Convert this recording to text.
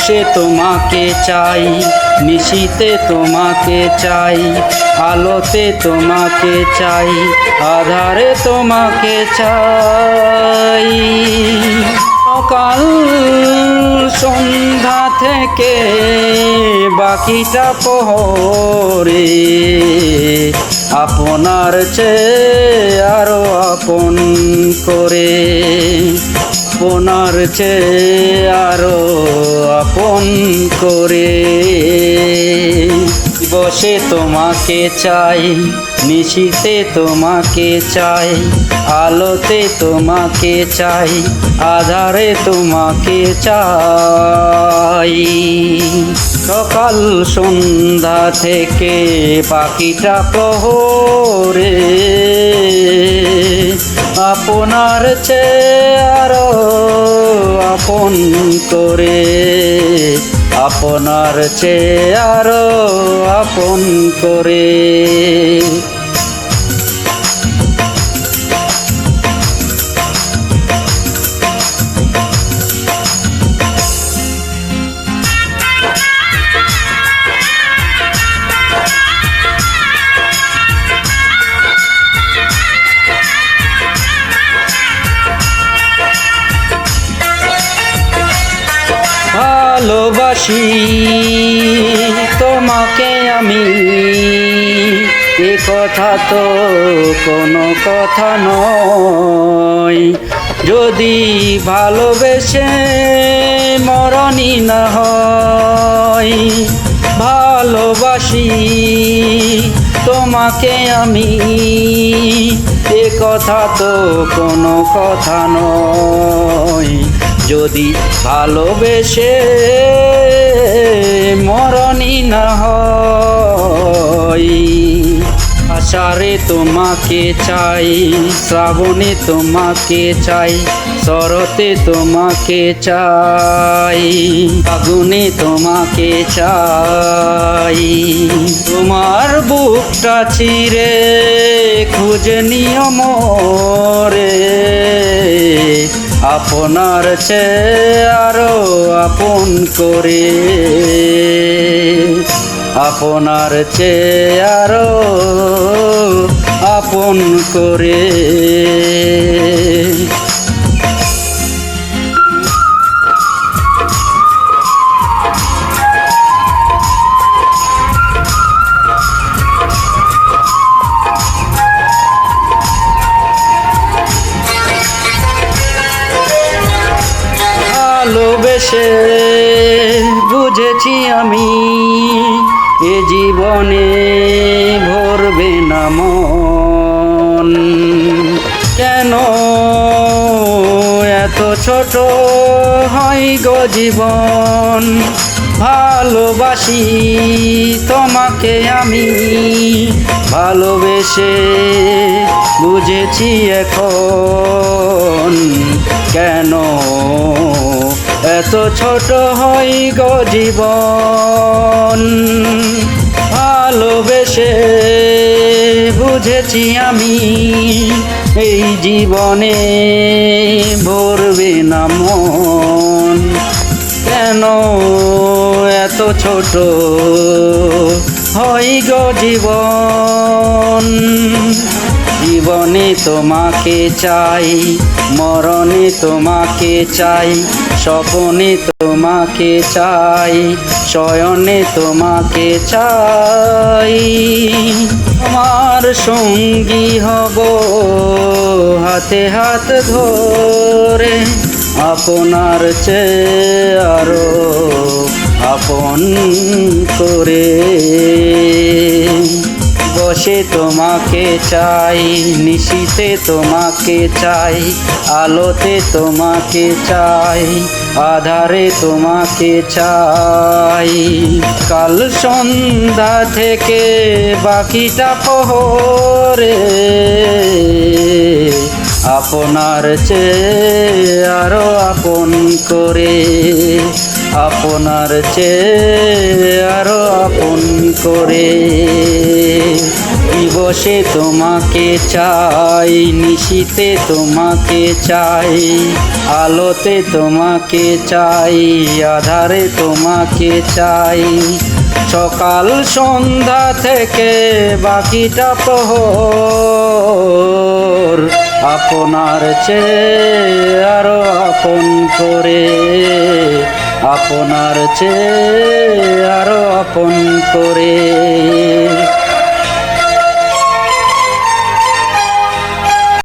বসে তোমাকে চাই, নিশীতে তোমাকে চাই, আলোতে তোমাকে চাই, আধারে তোমাকে চাই। সকাল সন্ধ্যা থেকে বাকিটা প্রহরে আপনার চেয়ে আরো আপন করে, আপনার চেয়ে আরো আপন করে। বসে তোমাকে চাই, নিশীতে তোমাকে চাই, আলোতে তোমাকে চাই, আধারে তোমাকে চাই। সকাল সন্ধ্যা থেকে পাখিটা প্রহরে আপনার চেয়ে আরো আপন করে, আপনার চেয়ে আরো আপন করে। ভালোবাসি তোমাকে আমি, এ কথা তো কোনো কথা নয়। যদি ভালোবেসে মরণই না হয়, ভালোবাসি তোমাকে আমি, এ কথা তো কোনো কথা নয়। যদি ভালোবেসে মরণই না হয়। আষাঢ়ে তোমাকে চাই, শ্রাবণে তোমাকে চাই, শরতে তোমাকে চাই, ফাগুনে তোমাকে চাই। তোমার বুকটা চিরে খুঁজে নিও মোরে, আপনার চেয়ে আরো আপন করে, আপনার চেয়ে আরো আপন করে। ভালোবেসে বুঝেছি আমি, এ জীবনে ভরবে না মন। কেন এত ছোট হয় গো জীবন। ভালোবাসি তোমাকে আমি, ভালোবেসে বুঝেছি এখন। কেন এত ছোট হয় গো জীবন। ভালোবেসে বুঝেছি আমি, এই জীবনে ভরবে না মন। কেন এত ছোট হয় গো জীবন। জীবনে তোমাকে চাই, মরণে তোমাকে চাই, স্বপনে তোমাকে চাই, শয়নে তোমাকে চাই। আমার সঙ্গী হব হাতে হাত ধরে, আপনার চেয়ে আরো আপন করে। বসে তোমাকে চাই, নিশীতে তোমাকে চাই, আলোতে তোমাকে চাই, আধারে তোমাকে চাই। কাল সন্ধ্যা থেকে বাকিটা প্রহরে আপনার চেয়ে আরো আপন করে, আপনার চেয়ে আরো আপন করে। দিবসে তোমাকে চাই, নিশীতে তোমাকে চাই, আলোতে তোমাকে চাই, আধারে তোমাকে চাই, সকাল সন্ধ্যা থেকে বাকিটা প্রহর আপনার চেয়ে আরো আপন করে, আপনার চেয়ে আরো আপন করে।